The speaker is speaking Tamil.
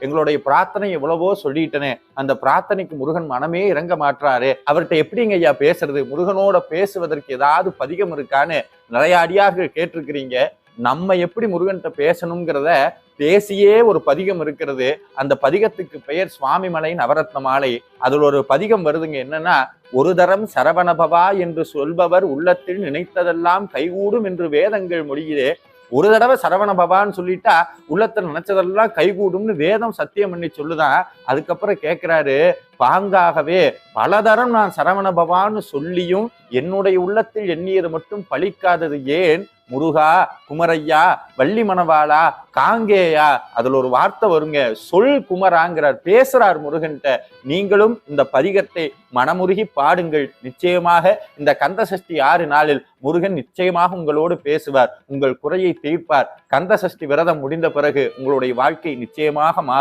எங்களுடைய பிரார்த்தனை எவ்வளவோ சொல்லிட்டனே, அந்த பிரார்த்தனைக்கு முருகன் மனமே இறங்க மாற்றாரு, அவர்கிட்ட எப்படிங்க ஐயா பேசுறது, முருகனோட பேசுவதற்கு ஏதாவது பதிகம் இருக்கான்னு நிறைய அடியார்கள் கேட்டிருக்கிறீங்க. நம்ம எப்படி முருகன்கிட்ட பேசணுங்கிறத பேசியே ஒரு பதிகம் இருக்கிறது. அந்த பதிகத்துக்கு பெயர் சுவாமிமலை நவரத்ன மாலை. அதுல ஒரு பதிகம் வருதுங்க, என்னன்னா, ஒரு தரம் சரவணபவா என்று சொல்பவர் உள்ளத்தில் நினைத்ததெல்லாம் கைகூடும் என்று வேதங்கள் மொழியிலே. ஒரு தடவை சரவண பவான்னு சொல்லிட்டா உள்ளத்துல நினைச்சதெல்லாம் கைகூடும்னு வேதம் சத்தியம் பண்ணி சொல்லுதான். அதுக்கப்புறம் கேட்கிறாரு, பாங்காகவே பலதரம் நான் சரவண பவான்னு சொல்லியும் என்னுடைய உள்ளத்தில் எண்ணியது மட்டும் பலிக்காதது ஏன்? முருகா, குமரையா, வள்ளி மணவாளா, காங்கேயா, அதுல ஒரு வார்த்தை வருங்க, சொல் குமராங்கிறார், பேசுறார் முருகன்ட்ட. நீங்களும் இந்த பதிகத்தை மனமுருகி பாடுங்கள். நிச்சயமாக இந்த கந்த சஷ்டி 6 நாளில் முருகன் நிச்சயமாக உங்களோடு பேசுவார், உங்கள் குறையை தீர்ப்பார். கந்த சஷ்டி விரதம் முடிந்த பிறகு உங்களுடைய வாழ்க்கை நிச்சயமாக மாறும்.